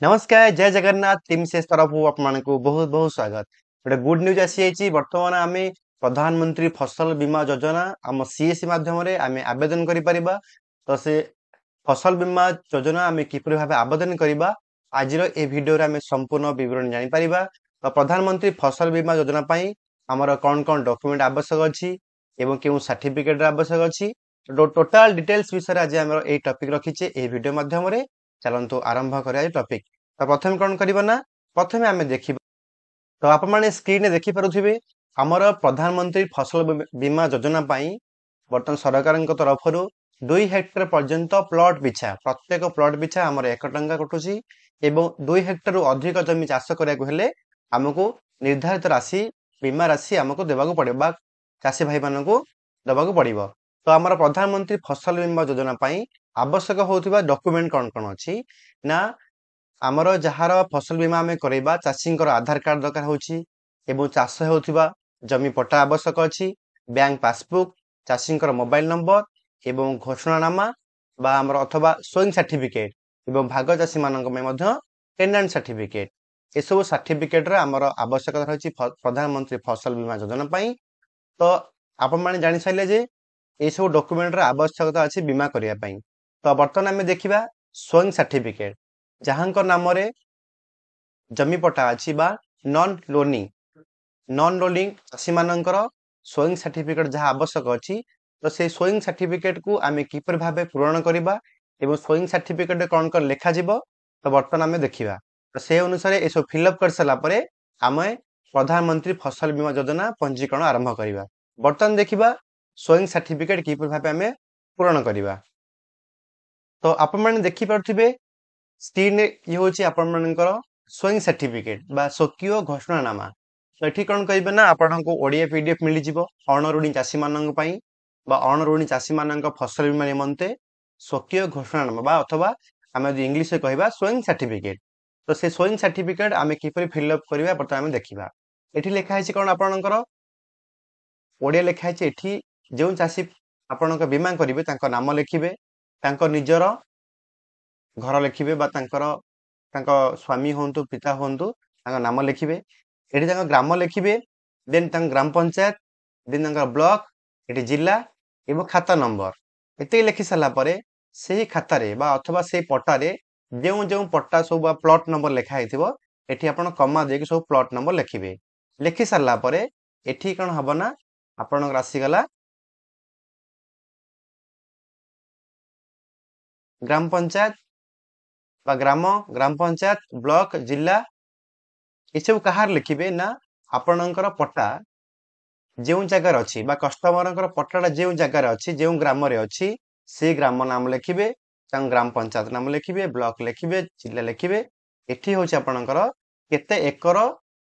नमस्कार जय जगन्नाथ टीम से तरफ आपको बहुत बहुत स्वागत गोटे गुड न्यूज आसी बर्तमान आम प्रधानमंत्री फसल बीमा योजना आम सीएससी माध्यम आम आवेदन करिपरिबा तो से फसल बीमा योजना आम किपरि भाबे आवेदन करिबा आज ए वीडियो रे आम संपूर्ण विवरण जानि परिबा तो प्रधानमंत्री फसल बीमा योजना पई हमर कोन कोन डॉक्यूमेंट आवश्यक अछि एवं केउ सर्टिफिकेट आवश्यक अछि टोटल डिटेल्स विषय आज हम ए टॉपिक रखिचे ए वीडियो माध्यम रे चलंतु आरंभ करिया टॉपिक तो प्रथम कौन करबा ना प्रथमे आमे देखिबा तो आप माने स्क्रीन रे देखि पारुथिबे हमर प्रधानमंत्री फसल बीमा योजना पई बर्तन सरकारक तरफरु 2 हेक्टर पर्यंत प्लॉट पिछा प्रत्येक प्लॉट पिछा हमर 1 टंका कटुची एवं 2 हेक्टर अधिक जमी चाष करिया को हेले हमको निर्धारित राशि बीमा राशि हमको देबाको पड़िबा चाषी भाई मानको देबाको पड़िबो तो हमर प्रधानमंत्री फसल बीमा योजना पई आवश्यक होतिबा डॉक्यूमेंट कोन कोन अछि ना आमर जहार फसल बीमा आम करवा चाषी आधार कार्ड दरकार होची एवं चाष होतिबा जमी पट्टा आवश्यक अछि बैंक पासबुक चाषी मोबाइल नंबर एवं घोषणानामा बा आमर अथवा स्वयं सर्टिफिकेट एवं भाग चाषी मानक में मध्य टेनेंट सर्टिफिकेट ए सब सर्टिफिकेट रे आमर आवश्यकता रहछि प्रधानमंत्री फसल बीमा योजना पई तो आपण माने जानि साइले जे ए सब डॉक्यूमेंट रे आवश्यकता अछि बीमा करिया पई तो वर्तमान आमे देखिबा स्वयं सर्टिफिकेट जहां नाम रे जमी पट्टा अछि बा नॉन लोनिंग चाषी मानकर स्वयं सर्टिफिकेट जहाँ आवश्यक अछि तो से स्वयं सर्टिफिकेट को आमे किपर भाबे पूरण करिबा एवं स्वयं सर्टिफिकेट कौन कर लेखा जीवो तो बर्तमान आमे देखिबा तो से अनुसार ए सब फिलअप कर सला परे आमे प्रधानमंत्री फसल बीमा योजना पंजीकरण आरंभ करिबा बर्तमान देखिबा स्वयं सर्टिफिकेट किपर भाबे आमे पूरण करिबा तो आपण माने देखि परथिबे स्क्रीन ये होची आपण मानकर स्वयं सर्टिफिकेट बा स्वकीय घोषणानामा तो एठी कोन कहिबे ना आपनको ओडिया पीडीएफ मिलि जिवो अणऋणी चाषी मानक पई बा अणऋणी चाषी मानक फसल बीमा निमंते स्वकीय घोषणानामा बा अथवा हम यदि इंग्लिश रे कहबा स्वयं सर्टिफिकेट तो से स्वयं सर्टिफिकेट आमे किपरि फिल अप करिबा पता आमे देखिबा एठी लेखा है कोन आपनकर ओडिया लेखा है एठी जेउ चाषी आपनक बीमा करिवे तांको नाम लिखिबे तांको निजर घर लिखिबे बा तांको स्वामी होंतु पिता होंतु तांको नाम लिखिबे एठी तांको ग्राम लिखिबे देन तांको ग्राम पंचायत देन तांको ब्लॉक एठी जिला एवं खाता नंबर एते लिखि सला परे सेही खाता रे बा अथवा से पट्टा रे जेउ जेउ पट्टा सब प्लॉट नंबर लिखा हिथिबो एठी आपण कमा देके सब प्लॉट नंबर लिखिबे लिखि सला परे एठी कोन हबो ना आपण राशि गला ग्राम पंचायत बा ग्राम पंचायत ब्लॉक जिला ये सब कहार लिखिबे ना आपणकर पट्टा जेउ जगार अछि बा कस्टमरकर पट्टाटा जेउ जगार अछि जेउ ग्राम रे अछि से ग्राम नाम लिखिबे तां ग्राम पंचायत नाम लिखिबे ब्लॉक लिखिबे जिला लिखिबे एठी होछि आपणकर केते एकर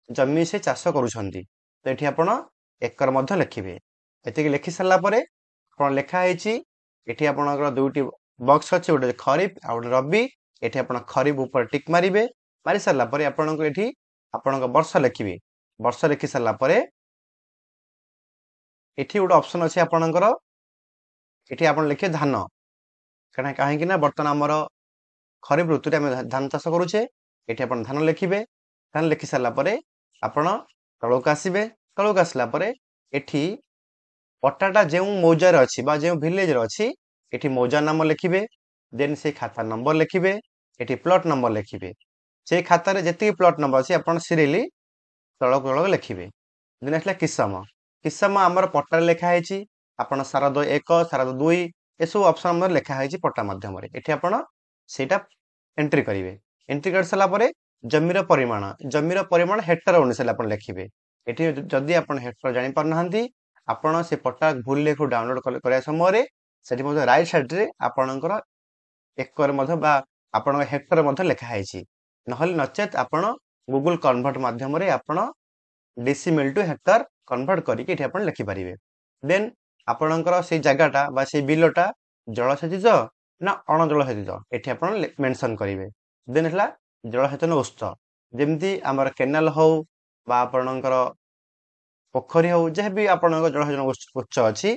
जमी से चाष करूछंती तो एठी आपण एकर मध्य लिखिबे एते के लिखि सला परे आपण लेखा हेछि एठी आपणकर दुटी बॉक्स अछि ओटे खरीफ आ ओटे रबी एठी आपण खरीफ ऊपर टिक मारिबे मारि सला परे आपणको एठी आपणको वर्ष लिखिबे वर्ष लिखि सला परे एठी गोटे ऑप्शन अछि आपणकर एठी आपण लिखे धान कना काहे कि ना वर्तमान हमर खरीफ ऋतु रे हम धान चाष करूछे एठी आपण धान लिखिबे धान लिखि सला परे आपण तळक आसीबे तळक आसला परे एठी पट्टाटा जेउ मौजा रे अछि बा जेउ विलेज रे अछि एठी मौजा नाम लिखिबे देन से खाता नंबर लिखिबे एठी प्लॉट नंबर लिखिबे से खाता रे जति प्लॉट नंबर अछि आपण सिरियली तळक तळक लिखिबे देन असला किसम हमर पट्टा लेखा हेछि आपण शारद 1 शारद 2 एसो ऑप्शन हमर लेखा हेछि पट्टा माध्यम रे एठी आपण सेटा एंट्री करिवे एंट्री कर सला परे जमीर परिमाण हेक्टर अनुसार आपण लिखिबे एठी जदी आपण हेक्टर जानि पर नहंती आपण से पट्टा भूल लेखु डाउनलोड करया समय रे सेठी मधे राइट साइड रे आपणकर एकर मधे बा आपण हेक्टर मधे लेखा हेछि नहले नचेत आपण गूगल कन्वर्ट माध्यम रे आपण डेसिमल टू हेक्टर कन्वर्ट करिके एठी आपण लिखि परिबे देन आपणकर से जगाटा बा से बिलटा जलसेचित ना अण जलसेचित एठी आपण मेंशन करिवे देन हला जलसेचन उत्स जेमती हमर केनाल हो बा आपणकर पोखरी हो जे भी आपणकर जलसेचन उत्स अछि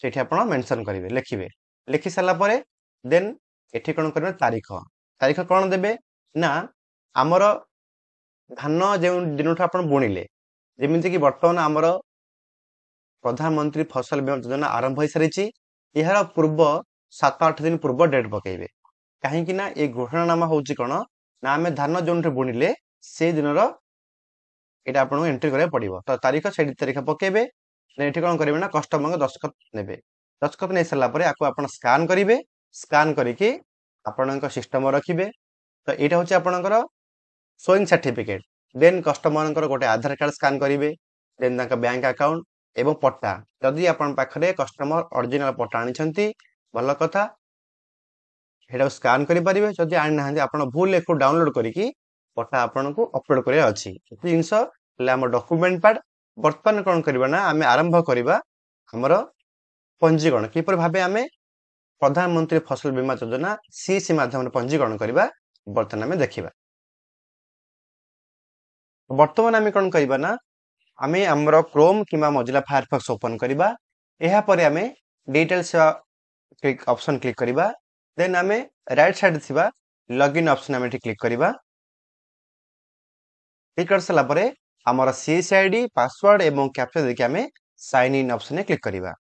सेठी आपण मेंशन करिवे लिखिबे लिखि सला परे देन एठी कोन करबे तारीख कोन देबे ନା ଆମର ଧାन ଯେଉଁ ଦିନଠୁ ଆପଣ ବୁଣିଲେ, ଯେମିତି କି ବର୍ତ୍ତମାନ ଆମର ପ୍ରଧାନମନ୍ତ୍ରୀ ଫସଲ ବୀମା ଯୋଜନା ଆରମ୍ଭ ହୋଇସାରିଛି। ଏହାର ପୂର୍ବ 7-8 ଦିନ ପୂର୍ବ ଡେଟ୍ ପକେଇବେ। କାହିଁକି ନା ଏ ଘୋଷଣାନାମା ହଉଛି କଣ ନା ଆମେ ଧାନ ଯେଉଁଠି ବୁଣିଲେ ସେଇ ଦିନର এটা ଆପଣଙ୍କୁ ଏଣ୍ଟ୍ରି କରିବାକୁ ପଡିବ। ତ ତାରିଖ ସେଠି ତାରିଖ ପକେଇବେ। ଏଠି କଣ କରିବେ ନା କଷ୍ଟମରଙ୍କ ଦସ୍ତଖତ ନେବେ। ଦସ୍ତଖତ ନେଇ ସାରିଲା ପରେ ଆକୁ ଆପଣ ସ୍କାନ କରିବେ। ସ୍କାନ କରିକି ଆପଣଙ୍କ ସିଷ୍ଟମ ରଖିବେ। ତ ଏଇଟା ହଉଛି ଆପଣଙ୍କର ଶୋଇଂ ସାର୍ଟିଫିକେଟ। ଦେନ୍ କଷ୍ଟମରଙ୍କର ଗୋଟେ ଆଧାର କାର୍ଡ ସ୍କାନ କରିବେ। ଦେନ୍ ତାଙ୍କ ବ୍ୟାଙ୍କ ଆକାଉଣ୍ଟ ଏବଂ ପଟ୍ଟା। ଯଦି ଆପଣଙ୍କ ପାଖରେ କଷ୍ଟମର ଅରିଜିନାଲ ପଟ୍ଟା ଆଣିଛନ୍ତି ଭଲ କଥା, ସେଟାକୁ ସ୍କାନ କରିପାରିବେ। ଯଦି ଆଣିନାହାନ୍ତି ଆପଣ ଭୁଲ ଏକୁ ଡାଉନଲୋଡ କରିକି ପଟ୍ଟା ଆପଣଙ୍କୁ ଅପଲୋଡ କରିବାର ଅଛି। ଏତେ ଜିନିଷ ହେଲେ ଆମ ଡକୁମେଣ୍ଟ ପାର୍ଟ। ବର୍ତ୍ତମାନ କଣ କରିବା ନା ଆମେ ଆରମ୍ଭ କରିବା ଆମର ପଞ୍ଜୀକରଣ। କିପରି ଭାବେ ଆମେ ପ୍ରଧାନମନ୍ତ୍ରୀ ଫସଲ ବୀମା ଯୋଜନା ସିଏସି ମାଧ୍ୟମରେ ପଞ୍ଜୀକରଣ କରିବା ବର୍ତ୍ତମାନ ଆମେ ଦେଖିବା। ବର୍ତ୍ତମାନ ଆମେ କଣ କରିବା ନା ଆମେ ଆମର କ୍ରୋମ କିମ୍ବା ମୋଜିଲା ଫାୟାରଫକ୍ସ ଓପନ କରିବା। ଏହା ପରେ ଆମେ ଡିଟେଲ୍ସ ଅପସନ କ୍ଲିକ୍ କରିବା। ଦେନ୍ ଆମେ ରାଇଟ୍ ସାଇଡ୍ ଥିବା ଲଗ୍ଇନ୍ ଅପସନ ଆମେ ଏଠି କ୍ଲିକ୍ କରିବା। କ୍ଲିକ୍ କରିସାରିଲା ପରେ ଆମର ସିଏସି ଆଇଡି, ପାସୱାର୍ଡ ଏବଂ କ୍ୟାପଚା ଦେଇକି ଆମେ ସାଇନ୍ ଇନ୍ ଅପସନରେ କ୍ଲିକ୍ କରିବା।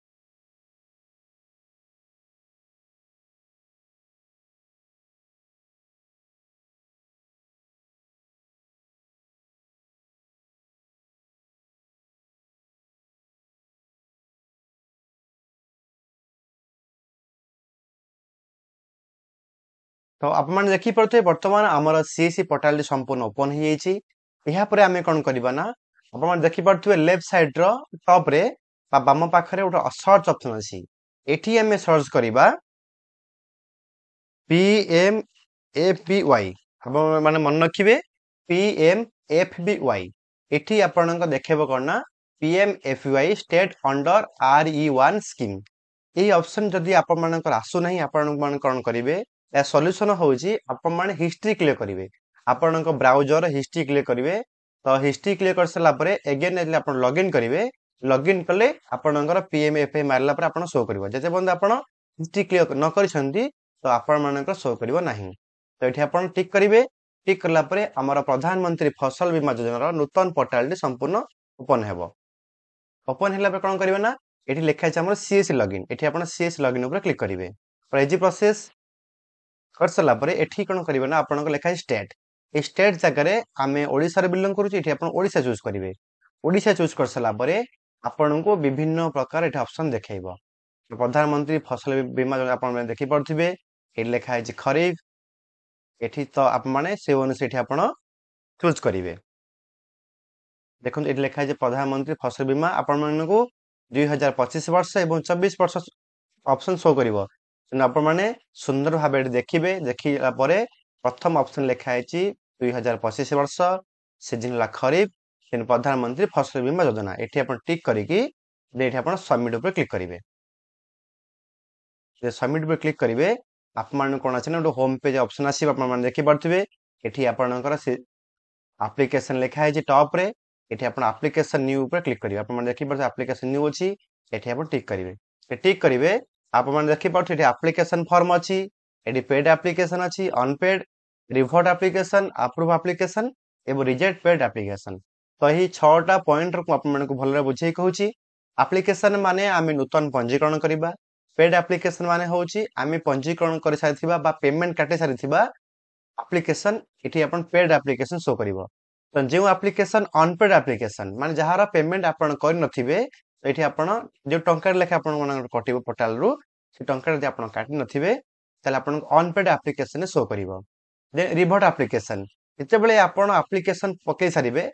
ତ ଆପଣମାନେ ଦେଖିପାରୁଥିବେ ବର୍ତ୍ତମାନ ଆମର ସିଏସି ପୋର୍ଟାଲଟି ସମ୍ପୂର୍ଣ୍ଣ ଓପନ ହେଇଯାଇଛି। ଏହାପରେ ଆମେ କଣ କରିବା ନା ଆପଣମାନେ ଦେଖିପାରୁଥିବେ ଲେଫ୍ଟ ସାଇଡର ଟପରେ ବା ବାମ ପାଖରେ ଗୋଟେ ସର୍ଚ୍ଚ ଅପସନ ଅଛି। ଏଠି ଆମେ ସର୍ଚ୍ଚ କରିବା PMFBY। ଆପଣମାନେ ମନେ ରଖିବେ PMFBY। ଏଠି ଆପଣଙ୍କ ଦେଖେଇବ କଣ ନା PMFBY state under RE1 scheme. এই ଅପସନ ଯଦି ଆପଣମାନଙ୍କର ଆସୁନାହିଁ ଆପଣମାନେ କଣ କରିବେ, ଏହା ସଲ୍ୟୁସନ ହଉଛି ଆପଣମାନେ ହିଷ୍ଟ୍ରି କ୍ଲିୟର କରିବେ। ଆପଣଙ୍କ ବ୍ରାଉଜର ହିଷ୍ଟ୍ରି କ୍ଲିୟର କରିବେ। ତ ହିଷ୍ଟ୍ରି କ୍ଲିୟର କରିସାରିଲା ପରେ ଏଗେନ୍ ଯଦି ଆପଣ ଲଗ୍ଇନ୍ କରିବେ, ଲଗ୍ଇନ୍ କଲେ ଆପଣଙ୍କର PMFBY ମାରିଲା ପରେ ଆପଣ ଶୋ କରିବ। ଯେତେ ପର୍ଯ୍ୟନ୍ତ ଆପଣ ହିଷ୍ଟ୍ରି କ୍ଲିୟର ନ କରିଛନ୍ତି ତ ଆପଣମାନଙ୍କର ଶୋ କରିବ ନାହିଁ। ତ ଏଠି ଆପଣ ଟିକ୍ କରିବେ। ଟିକ୍ କଲା ପରେ ଆମର ପ୍ରଧାନମନ୍ତ୍ରୀ ଫସଲ ବୀମା ଯୋଜନାର ନୂତନ ପୋର୍ଟାଲଟି ସମ୍ପୂର୍ଣ୍ଣ ଓପନ ହେବ। ଓପନ ହେଲା ପରେ କଣ କରିବେ ନା ଏଠି ଲେଖା ଅଛି ଆମର ସିଏସି ଲଗ୍ଇନ୍। ଏଠି ଆପଣ ସିଏସି ଲଗ୍ଇନ୍ ଉପରେ କ୍ଲିକ୍ କରିବେ। ଇଜି ପ୍ରୋସେସ କରିସାରିଲା ପରେ ଏଠି କଣ କରିବେ ନା ଆପଣଙ୍କ ଲେଖା ଅଛି ଷ୍ଟେଟ୍। এই ଷ୍ଟେଟ୍ ଜାଗାରେ ଆମେ ଓଡ଼ିଶାରେ ବିଲଙ୍ଗ କରୁଛୁ। ଏଠି ଆପଣ ଓଡ଼ିଶା ଚୁଜ୍ କରିବେ। ଓଡ଼ିଶା ଚୁଜ୍ କରିସାରିଲା ପରେ ଆପଣଙ୍କୁ ବିଭିନ୍ନ ପ୍ରକାର ଏଠି ଅପସନ ଦେଖେଇବ। ପ୍ରଧାନମନ୍ତ୍ରୀ ଫସଲ ବୀମା ଯୋଜନା ଆପଣମାନେ ଦେଖିପାରୁଥିବେ। ଏଠି ଲେଖା ହେଇଛି ଖରିଫ। ଏଠି ତ ଆପଣମାନେ ସେ ଅନୁସାରେ ଏଠି ଆପଣ ଚୁଜ୍ କରିବେ। ଦେଖନ୍ତୁ ଏଠି ଲେଖା ହେଇଛି ପ୍ରଧାନମନ୍ତ୍ରୀ ଫସଲ ବୀମା। ଆପଣମାନଙ୍କୁ 2025 ବର୍ଷ ଏବଂ 24 ବର୍ଷ ଅପସନ ଶୋ କରିବ। ଆପଣମାନେ ସୁନ୍ଦର ଭାବେ ଏଠି ଦେଖିବେ। ଦେଖିଲା ପରେ ପ୍ରଥମ ଅପସନ ଲେଖା ହେଇଛି 2025 ବର୍ଷ, ସିଜିନ୍ ହେଲା ଖରିଫ, ପ୍ରଧାନମନ୍ତ୍ରୀ ଫସଲ ବୀମା ଯୋଜନା। ଏଠି ଆପଣ ଟିକ୍ କରିକି ଏଠି ଆପଣ ସବମିଟ୍ ଉପରେ କ୍ଲିକ୍ କରିବେ। ସବମିଟ୍ ଉପରେ କ୍ଲିକ୍ କରିବେ ଆପଣମାନଙ୍କୁ କଣ ଅଛି ନା ଗୋଟେ ହୋମ ପେଜ ଅପସନ ଆସିବ। ଆପଣମାନେ ଦେଖିପାରୁଥିବେ ଏଠି ଆପଣଙ୍କର ଆପ୍ଲିକେସନ ଲେଖା ହେଇଛି ଟପରେ। ଏଠି ଆପଣ ଆପ୍ଲିକେସନ ନ୍ୟୁ ଉପରେ କ୍ଲିକ୍ କରିବେ। ଆପଣମାନେ ଦେଖିପାରୁଥିବେ ଆପ୍ଲିକେସନ ନ୍ୟୁ ଅଛି। ଏଠି ଆପଣ ଟିକ୍ କରିବେ। ଟିକ୍ କରିବେ ଆପଣମାନେ ଦେଖିପାରୁଥିବେ ଏଠି ଆପ୍ଲିକେସନ ଫର୍ମ ଅଛି। ଏଠି ପେଡ୍ ଆପ୍ଲିକେସନ ଅଛି, unpaid, revert application, approve application ଏବଂ ରିଜେକ୍ଟ ପେଡ୍ ଆପ୍ଲିକେସନ। ତ ଏହି 6ଟା ପଏଣ୍ଟରୁ ମୁଁ ଆପଣମାନଙ୍କୁ ଭଲରେ ବୁଝେଇ କହୁଛି। ଆପ୍ଲିକେସନ ମାନେ ଆମେ ନୂତନ ପଞ୍ଜୀକରଣ କରିବା। ପେଡ୍ ଆପ୍ଲିକେସନ ମାନେ ହଉଛି ଆମେ ପଞ୍ଜୀକରଣ କରିସାରିଥିବା ବା ପେମେଣ୍ଟ କାଟି ସାରିଥିବା ଆପ୍ଲିକେସନ। ଏଠି ଆପଣ ପେଡ୍ ଆପ୍ଲିକେସନ ଶୋ କରିବ। ତ ଯେଉଁ ଆପ୍ଲିକେସନ ଅନପେଡ୍ ଆପ୍ଲିକେସନ ମାନେ ଯାହାର ପେମେଣ୍ଟ ଆପଣ କରିନଥିବେ, ଏଠି ଆପଣ ଯେଉଁ ଟଙ୍କାରେ ଲେଖା ଆପଣଙ୍କର କଟିବ ପୋର୍ଟାଲରୁ, ସେ ଟଙ୍କା ଯଦି ଆପଣ କାଟି ନଥିବେ ତାହେଲେ ଆପଣଙ୍କୁ ଅନପେଡ୍ ଆପ୍ଲିକେସନରେ ଶୋ କରିବ। ଦେନ୍ ରିଭର୍ଟ ଆପ୍ଲିକେସନ, ଯେତେବେଳେ ଆପଣ ଆପ୍ଲିକେସନ ପକେଇ ସାରିବେ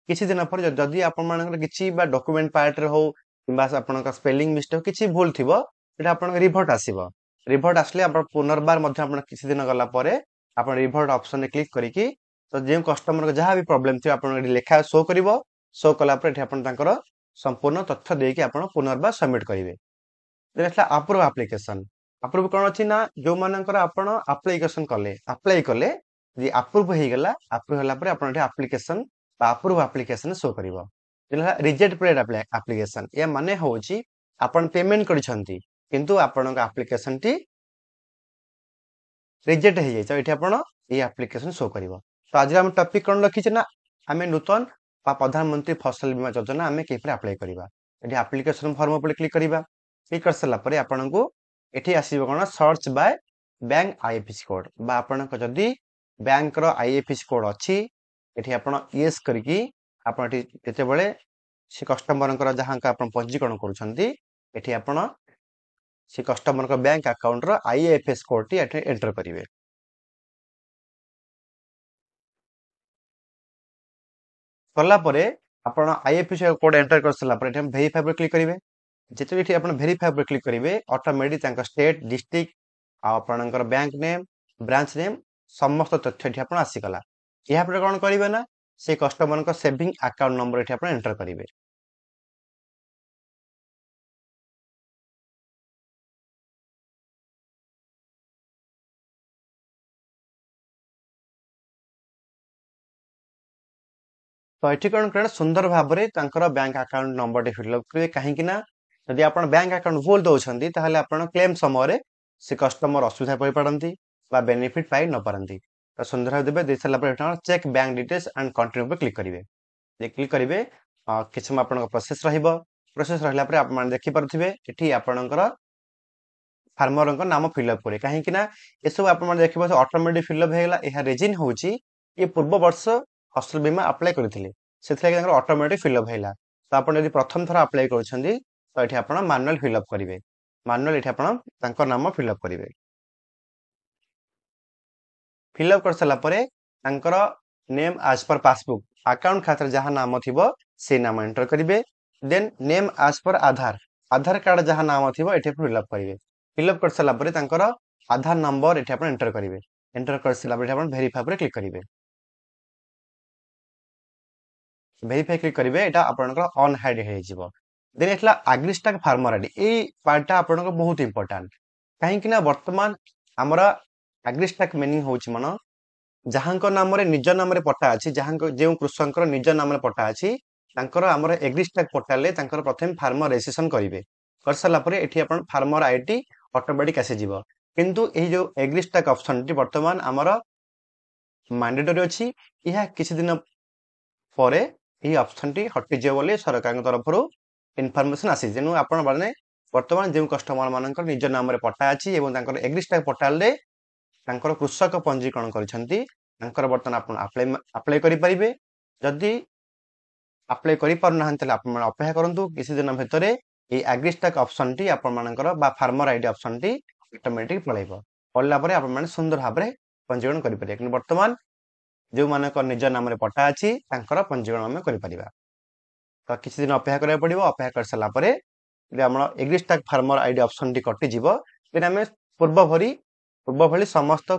କିଛି ଦିନ ପରେ ଯଦି ଆପଣମାନଙ୍କର କିଛି ବା ଡକୁମେଣ୍ଟ ପାର୍ଟରେ ହଉ କିମ୍ବା ଆପଣଙ୍କ ସ୍ପେଲିଂ ମିଷ୍ଟେକ୍ କିଛି ଭୁଲ ଥିବ, ସେଟା ଆପଣଙ୍କ ରିଭର୍ଟ ଆସିବ। ରିଭର୍ଟ ଆସିଲେ ଆପଣ ପୁନର୍ବାର ମଧ୍ୟ ଆପଣ କିଛି ଦିନ ଗଲା ପରେ ଆପଣ ରିଭର୍ଟ ଅପସନରେ କ୍ଲିକ୍ କରିକି ତ ଯେଉଁ କଷ୍ଟମରଙ୍କ ଯାହା ବି ପ୍ରୋବ୍ଲେମ ଥିବ ଆପଣଙ୍କ ଏଠି ଲେଖା ଶୋ କରିବ। ଶୋ କଲା ପରେ ଏଠି ଆପଣ ତାଙ୍କର ସମ୍ପୂର୍ଣ୍ଣ ତଥ୍ୟ ଦେଇକି ଆପଣ ପୁନର୍ବାର ସବମିଟ୍ କରିବେ। ହେଲା ଆପ୍ରୁଭ ଆପ୍ଲିକେସନ। ଆପ୍ରୁଭ କଣ ଅଛି ନା ଯୋଉମାନଙ୍କର ଆପଣ ଆପ୍ଲିକେସନ କଲେ, ଆପ୍ଲାଇ କଲେ, ଯଦି ଆପ୍ରୁଭ ହେଇଗଲା, ଆପ୍ରୁଭ ହେଲା ପରେ ଆପଣ ଏଠି ଆପ୍ଲିକେସନ ବା ଆପ୍ରୁଭ ଆପ୍ଲିକେସନ ଶୋ କରିବ। ରିଜେକ୍ଟ ପେଡ୍ ଆପ୍ଲିକେସନ, ଏହା ମାନେ ହଉଛି ଆପଣ ପେମେଣ୍ଟ କରିଛନ୍ତି କିନ୍ତୁ ଆପଣଙ୍କ ଆପ୍ଲିକେସନଟି रिजेक्ट हो जाए ये आप ये आप्लिकेसन शो कर। तो आज आम टपिक कौन रखीचे ना आम नूतन प्रधानमंत्री फसल बीमा योजना आम कि अप्लाई करवा। ये आप्लिकेसन फॉर्म पर क्लिक करवा। क्लिक कर सारापर आपन को ये आसो कौन search by bank IFSC code बा आपण जदि बैंक आईएफएससी कोड अच्छी ये आप येस करके आपते से कस्टमर जहाँ पंजीकरण कर से कस्टमर बैंक अकाउंट रो आईएफएस कोड टी एंटर करेंगे। कलापर आप आईएफएस कोड एंटर कर सारापर वेरीफाई पर क्लिक करेंगे। जिते आप वेरीफाई पर क्लिक करेंगे ऑटोमेटिक स्टेट डिस्ट्रिक्ट आपणकर बैंक नेम ब्रांच नेम समस्त तथ्य ये आसीगला। यहाँ कौन करेंगे ना से कस्टमर सेविंग अकाउंट नंबर ये एंटर करेंगे। तो ये कौन कर सुंदर भाव में बैंक अकाउंट नंबर फिलअप करेंगे कहीं जदि आप बैंक अकाउंट भूल दौरान ताहले आपण क्लेम समय से कस्टमर असुविधा पड़ पारती बेनिफिट पाई न पारती। तो सुंदर भाव देवे दे सारा cheque bank details and continue पर क्लिक करेंगे। क्लिक करेंगे किसी समय आप प्रोसेस प्रोसेस रहा आप देखिपे ये आपणकर फार्मर नाम फिलअप करेंगे कहीं ये सब आप देखिए ऑटोमेटिक फिलअप होगा। यह रिजिन हूँ ये पूर्व वर्ष फसल बीमा अप्लाई करते से ऑटोमेटिक फिलअप होगा। तो आप प्रथम थर अप्लाई कर तो ये आप मैनुअल फिलअप करेंगे। मैनुअल ये आप नाम फिलअप करेंगे। फिलअप कर सारापर नेम आज पर पासबुक अकाउंट खातर जहाँ नाम थी से नाम एंटर करेंगे। देन नेम आज पर आधार आधार कार्ड जहाँ नाम थी ये फिलअप करेंगे। फिलअप कर सारापर आधार नंबर ये एंटर करेंगे। एंटर कर सारापर वेरीफाई पर क्लिक करेंगे। वेरीफाई क्लिक करेंगे यहाँ आपंकर ऑन हाइड हो देन एटला एग्रीस्टाक फार्मर आईडी ये पार्टा आपंकर बहुत इंपोर्टेंट कहीं वर्तमान आमर एग्रीस्टाक मीनिंग हूँ मन जहाँ नाम निज नाम पट्टा अच्छी जहाँ जो कृषक निज नाम पट्टा अच्छी आमर एग्रीस्टाक पोर्टाल प्रथम फार्मर रजिस्ट्रेशन करेंगे। कर सारापर ये फार्मर आईडी ऑटोमेटिक आसीज किंतु ये जो एग्रीस्टाक ऑप्शन बर्तमान आमर मैंडेटरी अच्छी यह किसी दिन पर यही ऑप्शन टी हटिज बोली सरकार तरफ इनफॉरमेशन आसी तेणु आपण मैंने वर्तमान जो कस्टमर मान निज नाम पट्टा अच्छी एग्रीस्टाक पोर्टाल कृषक पंजीकरण कर बर्तमान अप्लाई करेंगे। जदि अप्लाई करना अपेक्षा करूँ किसी दिन भितर ये एग्रीस्टाक ऑप्शन टी आपर फार्मर आईडी ऑप्शन टी ऑटोमेटिक पलैब पड़ापर आप सुंदर भाव में पंजीकरण करेंगे। कि बर्तमान जो मान निज नाम पट्टा अच्छी पंजीकरण आम कर तो किसी दिन अपेक्षा करा पड़ो। अपेक्षा कर सारापर एग्रीस्टाक फार्मर आईडी ऑप्शन टी कटिज देन आम पूर्व भली समस्त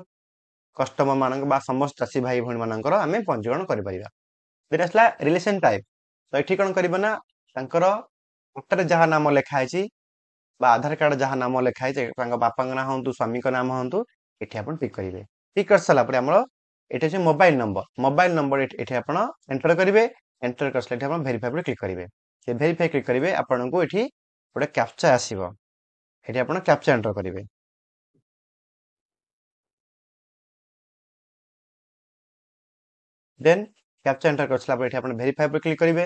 कस्टमर मान समस्त चाषी भाई भणी मानकर आम पंजीकरण कर आसला रिलेशन टाइप। तो ये कौन करना पट्टा जहाँ नाम लिखाई आधार कार्ड जहाँ नाम लिखाई बापा ना हूँ स्वामी नाम हूँ ये आप पिक करेंगे। पिक कर सारापर आम ये मोबाइल नंबर ये आप एंटर करेंगे। एंटर कर वेरीफाई पर क्लिक करेंगे। वेरीफाई क्लिक करेंगे आपन को ये गोटे कैप्चा आसो ये आप कैप्चा एंटर करेंगे। देन कैप्चा एंटर कर सारापर ये आप वेरीफाई पर क्लिक करेंगे।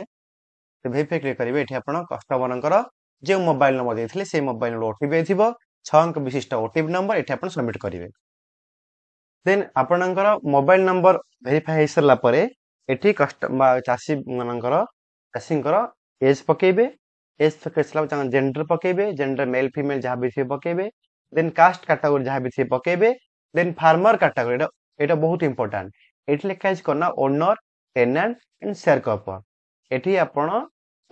वेरीफाई क्लिक करेंगे ये आप कस्टमर जो मोबाइल नंबर देते से मोबाइल नंबर ओटीपी थी 6 अंक विशिष्ट ओटीपी नंबर ये आप सबमिट करेंगे। देन आपणकर मोबाइल नंबर वेरीफाई हो सारापर ये चाषी मानकर चाषी एज पकेबे एज पकड़ जेंडर पकेबे जेंडर मेल फीमेल जहाँ भी पकेबे। देन कास्ट कैटेगरी जहाँ भी पकेबे। देन फार्मर कैटेगरी ये बहुत इंपोर्टेंट ये लिखाई करना owner tenant and share Kapoor ये आपण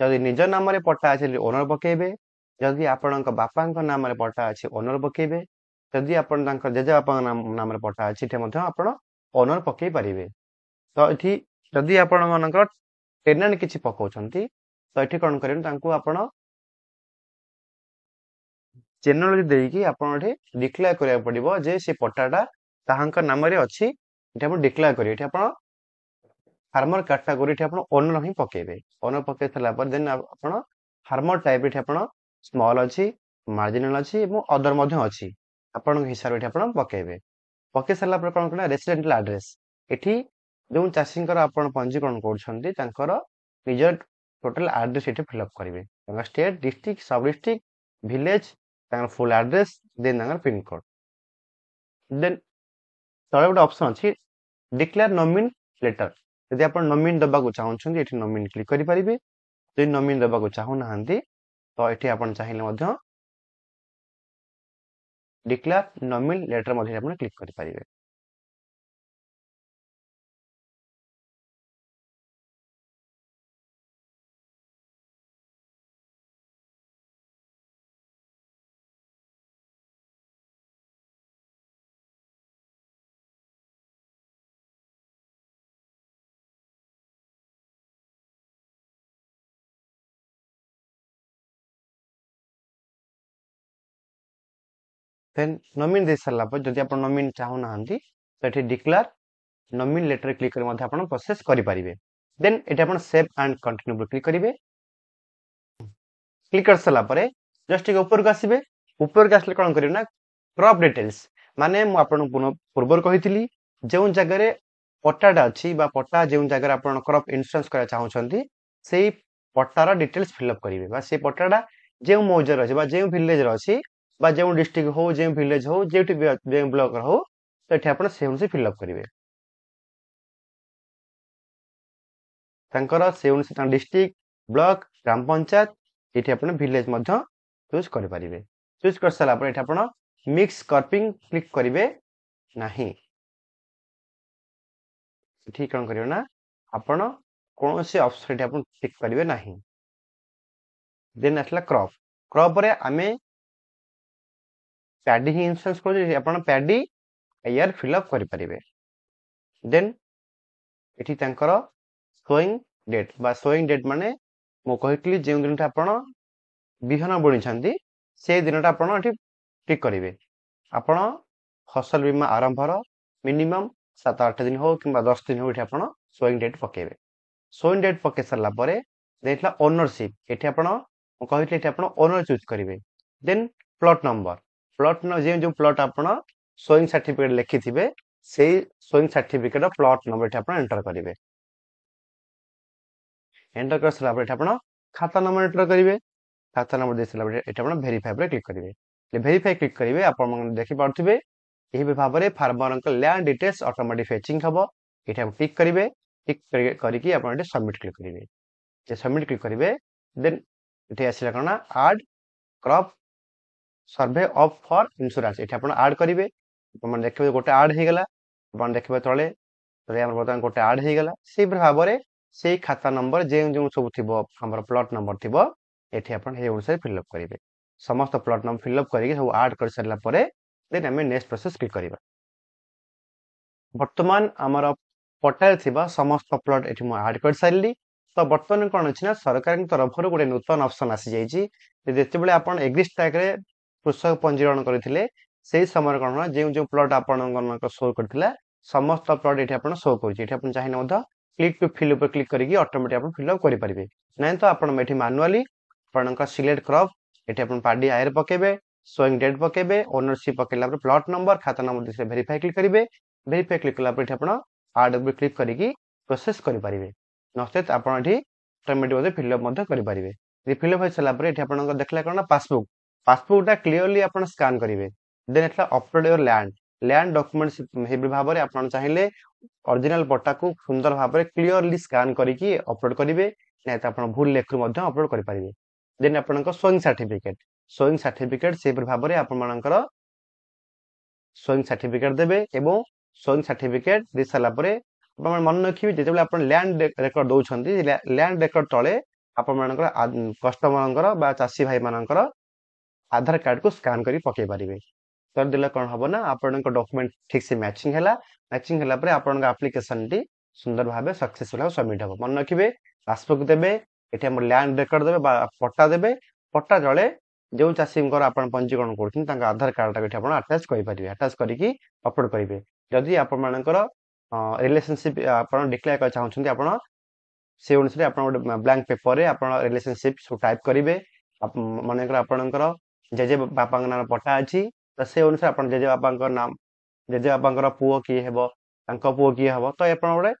जदि निज नाम पट्टा अच्छे ओनर पकेबे। जदि आपण बापा नाम पट्टा अच्छे ओनर पकेबे। जदि आपण जेजेबापा नाम पट्टा अच्छी आप ओनर पकई पारे। तो ये जदि आपण मानकर टेनेंट किसी पकाउछंती तो ये कौन करें आप जेनराली देकी आपण डिक्लेयर करा पड़ो जे से पट्टाटा ताहांका नाम अच्छी ये डिक्लेयर करेंगे। आप फार्मर कैटेगरी आप ओनर ही पकेबे। ओनर पकई सारापर देन आप फार्मर टाइप ये आप स्मॉल अच्छी मार्जिनाल अच्छी अदर अच्छी आपण हिसाब से आप पकेबे। पके सारा पर कौन करना रेसिडेंटल एड्रेस एठी जो चाषी आपण पंजीकरण करुछंती तांकर निजर टोटल एड्रेस एठी फिल अप करिवे तांकर स्टेट डिस्ट्रिक्ट सब डिस्ट्रिक्ट विलेज तांकर फुल एड्रेस देन तांकर पिन कोड देन तळे गोटे ऑप्शन अछि डिक्लेयर नॉमिन लेटर यदि आपण नॉमिन दबा को चाहउछंती एठी नॉमिन क्लिक करि परिबे यदि नॉमिन दबा को चाहू नाहंती तो एठी आपण चाहिले मध्य डिक्लेयर नॉमिन लेटर मध्य आपण क्लिक करि परिबे देन नॉमिन दे सरला पर जदि आपण नॉमिन चाहू नाहंती तो एठी डिक्लेयर नॉमिन लेटर क्लिक कर मध्य आपण प्रोसेस करि परिबे देन एठी आपण सेव एंड कंटिन्यू पर क्लिक करिवे क्लिक कर सरला परे जस्ट ऊपर को आसीबे ऊपर को आसले कोन करिवे ना क्रॉप डिटेल्स माने मु आपण पूर्वर कहितली जेउ जगह रे पट्टाटा अछि बा पट्टा जेउ जगह रे आपण क्रॉप इंश्योरेंस करा चाहउछंती सेही पट्टार डिटेल्स फिल अप करिवे बा से पट्टाटा जेउ मौजर अछि बा जेउ विलेज रे अछि बा जेउ डिस्ट्रिक्ट हो जेउ विलेज हो जेउटी जेउ ब्लॉक हो तो एठी आपण सेउ से फिल अप करिवे तांकर सेउ से डिस्ट्रिक्ट ब्लॉक ग्राम पंचायत एठी आपण विलेज मध्य चूज करि परिवे चूज कर सला पर एठी आपण मिक्स क्रॉपिंग क्लिक करिवे नाही ठीक कौन करियो ना आपण कौन से ऑप्शन एठी आपण क्लिक करिवे नाही देन असला क्रॉप क्रॉप रे आमे पैडी ही इंस्टेंस को आपण पैडी ईयर फिल अप करि परिवे देन एठी तांकर शोइंग डेट बा शोइंग डेट माने मो कहितली जे दिन आपण बिहन बुणी छंती से दिनटा आपण एठी टिक करिवे आपण फसल बीमा आरंभर मिनिमम 7-8 दिन हो किंबा 10 दिन हो एठी आपण शोइंग डेट पकेबे शोइंग डेट पके सरला परे देखला ओनरशिप एठी आपण मो कहितली एठी आपण ओनर चूज करिवे देन प्लॉट नंबर जे जो प्लॉट आपण शोइंग सर्टिफिकेट लिखि थिबे सेही शोइंग सर्टिफिकेट प्लॉट नंबर एठी आपण एंटर करिवे एंटर कर सला पर आपण खाता नंबर एंटर करिवे खाता नंबर दे सला पर एटा आपण वेरीफाई पर क्लिक करिवे ले वेरीफाई क्लिक करिवे आपण मन देखि पारथिबे एही भाबरे फार्मर का लैंड डिटेल्स ऑटोमेटिक फेचिंग हबो एटा आपण क्लिक करिवे क्लिक करिकि आपण एटा सबमिट क्लिक करिवे जे सबमिट क्लिक करिवे देन एठी आसिला कना add crop survey of for insurance एठी आपण ऐड करिवे आपण देखिबे गोटे ऐड हे गेला आपण देखिबे तळे तळे हमर बर्तमान गोटे ऐड हे गेला से भाबरे से खाता नंबर जे जो सब थिबो हमर प्लॉट नंबर थिबो एठी आपण हे अनुसार फिल अप करिवे समस्त प्लॉट नंबर फिल अप करिके सब ऐड कर सरला परे देन हमें नेक्स्ट प्रोसेस क्लिक करिवा वर्तमान हमर पट्टा थिबा समस्त प्लॉट एठी म ऐड कर सारली तो वर्तमान कोन अछि ना सरकार तरफ गोटे नूतन ऑप्शन आसी जाईची जेते बेले आपण एग्रीस्ट टैग रे कृषक पंजीकरण करथिले सेही समय कोन ना जे जो प्लॉट आपण शो करथिला समस्त प्लॉट एठी आपण शो करछि एठी आपण चाहिने मध क्लिक टू फिल ऊपर क्लिक करिकि ऑटोमेटिक आपण फिल अप करि परिबे नै तो आपण एठी मैनुअली आपनका सिलेक्ट क्रॉप एठी आपण पाडी आयर पकेबे शोइंग डेट पकेबे ओनरशिप पकेला पर प्लॉट नंबर खाता नंबर दिसे वेरीफाई क्लिक करिवे वेरीफाई क्लिक कला पर एठी आपण ऐड ऊपर क्लिक करिकि प्रोसेस करि परिबे नसेत आपण एठी ऑटोमेटिक मध्ये फिल अप मध्ये करि परिबे रि फिल अप होय सला पर एठी आपण देखला कोन पासबुक पासबुकटा क्लियरली आपण स्कैन करिवे देन एठला अपलोड योर लैंड डॉक्यूमेंट्स हेबि भाबरे आपण चाहिले ओरिजिनल पट्टा को सुंदर भाबरे क्लियरली स्कैन करिकि अपलोड करिवे नै त आपण भूल लेखरु मध्ये अपलोड करि परिवे देन आपनका शोइंग सर्टिफिकेट से भाबरे आपण मानकर शोइंग सर्टिफिकेट देबे एवं शोइंग सर्टिफिकेट दे सला परे आपण मन रखिबे जेतेबेले आपण लैंड रेकॉर्ड दउ छंती लैंड रेकॉर्ड तळे आपण मानकर कस्टमर मानकर बा चासी भाई मानकर आधार कार्ड को स्कैन करी पके परिवे कर दिला कोन हबो ना आपनका डॉक्यूमेंट ठीक से मैचिंग हैला परे आपनका एप्लीकेशन टी सुंदर भाबे सक्सेसफुल सबमिट हबो मन रखिबे पासबुक देबे एठी हम लैंड रेकॉर्ड देबे बा पट्टा देबे पट्टा जळे जो चासींकर आपण पंजीकरण करथिन तांका आधार कार्ड टा एठी आपण अटैच करि परिबे अटैच करिकि अपलोड करिवे जदि आपण मानकर रिलेशनशिप आपण डिक्लेयर कर चाहउछन्ती आपण से अनुसार आपण ब्लैंक पेपर रे आपण रिलेशनशिप सो टाइप करिवे मानकर आपणकर जेजे बापा नाम पट्टा अछि त से अनुसार आपण जेजे बापा नाम ଜେଜେବାପାଙ୍କର ପୁଅ କିଏ ହେବ, ତାଙ୍କ ପୁଅ କିଏ ହେବ, ତ ଆପଣ ଗୋଟେ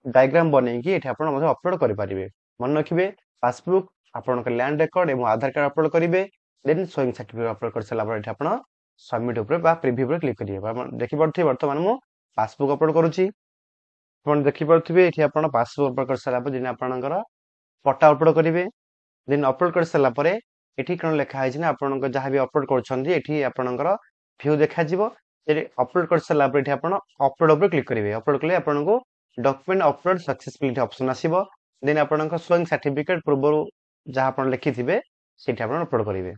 ଡାଇଗ୍ରାମ ବନେଇକି ଏଠି ଆପଣ ମଧ୍ୟ ଅପଲୋଡ କରିପାରିବେ। ମନେ ରଖିବେ, ପାସବୁକ୍, ଆପଣଙ୍କ ଲ୍ୟାଣ୍ଡ ରେକର୍ଡ ଏବଂ ଆଧାର କାର୍ଡ ଅପଲୋଡ କରିବେ। ଦେନ୍ ସୋଇଂ ସାର୍ଟିଫିକେଟ ଅପଲୋଡ କରିସାରିଲା ପରେ ଏଠି ଆପଣ ସବମିଟ୍ ଉପରେ ବା ପ୍ରିଭ୍ୟୁ ଉପରେ କ୍ଲିକ୍ କରିବେ। ଆପଣ ଦେଖିପାରୁଥିବେ ବର୍ତ୍ତମାନ ମୁଁ ପାସବୁକ୍ ଅପଲୋଡ କରୁଛି। ଆପଣ ଦେଖିପାରୁଥିବେ ଏଠି ଆପଣ ପାସବୁକ୍ ଅପଲୋଡ କରିସାରିଲା ପରେ ଯେମିତି ଆପଣଙ୍କର ପଟା ଅପଲୋଡ କରିବେ। ଦେନ୍ ଅପଲୋଡ କରିସାରିଲା ପରେ ଏଠି କ'ଣ ଲେଖା ହେଇଛି ନା ଆପଣଙ୍କ ଯାହା ବି ଅପଲୋଡ କରୁଛନ୍ତି ଏଠି ଆପଣଙ୍କର ଭ୍ୟୁ ଦେଖାଯିବ। ଏଠି ଅପଲୋଡ କରିସାରିଲା ପରେ ଏଠି ଆପଣ ଅପଲୋଡ ଉପରେ କ୍ଲିକ୍ କରିବେ। ଅପଲୋଡ କଲେ ଆପଣଙ୍କୁ ଡକ୍ୟୁମେଣ୍ଟ ଅପଲୋଡ ସକ୍ସେସଫୁଲି ଅପସନ୍ ଆସିବ। ଦେନ୍ ଆପଣଙ୍କ ସ୍ୱୟଂ ସାର୍ଟିଫିକେଟ ପୂର୍ବରୁ ଯାହା ଆପଣ ଲେଖିଥିବେ ସେଇଠି ଆପଣ ଅପଲୋଡ କରିବେ।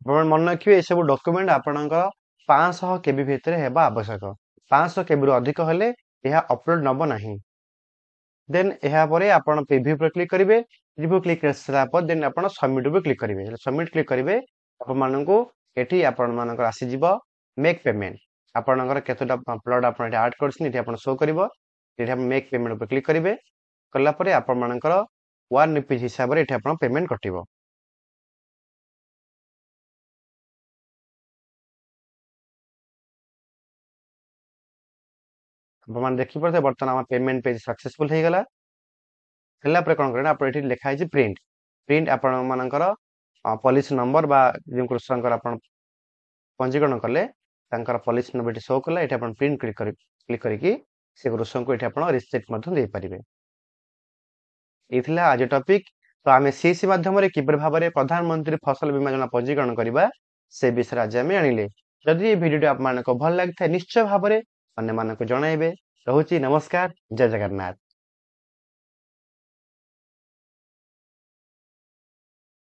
ଆପଣ ମନେ ରଖିବେ ଏସବୁ ଡକ୍ୟୁମେଣ୍ଟ ଆପଣଙ୍କର 500 କେବି ଭିତରେ ହେବା ଆବଶ୍ୟକ। 500 କେବିରୁ ଅଧିକ ହେଲେ ଏହା ଅପଲୋଡ ନେବ ନାହିଁ। ଦେନ୍ ଏହାପରେ ଆପଣ ପ୍ରିଭ୍ୟୁ ଉପରେ କ୍ଲିକ୍ କରିବେ। ପ୍ରିଭ୍ୟୁ କ୍ଲିକ୍ କରିସାରିଲା ପରେ ଦେନ୍ ଆପଣ ସବମିଟ୍ ଉପରେ କ୍ଲିକ୍ କରିବେ। ସବମିଟ୍ କ୍ଲିକ୍ କରିବେ, ଆପଣମାନଙ୍କୁ ଏଠି ଆପଣମାନଙ୍କର ଆସିଯିବ ମେକ୍ ପେମେଣ୍ଟ। ଆପଣଙ୍କର କେତେଟା ପ୍ଲଟ୍ ଆପଣ ଏଠି ଆଡ୍ କରିଛନ୍ତି ଏଠି ଆପଣ ଶୋ କରିବ। ଏଠି ଆପଣ ମେକ୍ ପେମେଣ୍ଟ ଉପରେ କ୍ଲିକ୍ କରିବେ। କଲା ପରେ ଆପଣମାନଙ୍କର 1 ରୁପିଜ୍ ହିସାବରେ ଏଠି ଆପଣ ପେମେଣ୍ଟ କଟିବ। ଆପଣମାନେ ଦେଖିପାରୁଥିବେ ବର୍ତ୍ତମାନ ଆମ ପେମେଣ୍ଟ ପେଜ୍ ସକ୍ସେସଫୁଲ ହେଇଗଲା। ହେଲା ପରେ କ'ଣ କରିବେ ନା ଆପଣ ଏଠି ଲେଖା ହେଇଛି ପ୍ରିଣ୍ଟ। ପ୍ରିଣ୍ଟ ଆପଣମାନଙ୍କର ପଲିସି ନମ୍ବର ବା ଯେଉଁ କୃଷକଙ୍କର ଆପଣ ପଞ୍ଜୀକରଣ କଲେ ତାଙ୍କର ପଲିସି ନମ୍ବର ଏଠି ଶୋ କଲା। ଏଠି ଆପଣ ପ୍ରିଣ୍ଟ କ୍ଲିକ୍ କରିକି ସେ କୃଷକଙ୍କୁ ଏଠି ଆପଣ ରିସିପ୍ଟ ମଧ୍ୟ ଦେଇପାରିବେ। ଏଇ ଥିଲା ଆଜି ଟପିକ୍। ତ ଆମେ ସିଏସି ମାଧ୍ୟମରେ କିପରି ଭାବରେ ପ୍ରଧାନମନ୍ତ୍ରୀ ଫସଲ ବୀମା ଯୋଜନା ପଞ୍ଜୀକରଣ କରିବା ସେ ବିଷୟରେ ଆଜି ଆମେ ଜାଣିଲେ। ଯଦି এই ଭିଡ଼ିଓଟି ଆପଣମାନଙ୍କୁ ଭଲ ଲାଗିଥାଏ ନିଶ୍ଚୟ ଭାବରେ ଅନ୍ୟମାନଙ୍କୁ ଜଣାଇବେ। ରହୁଛି, ନମସ୍କାର, ଜୟ ଜଗନ୍ନାଥ।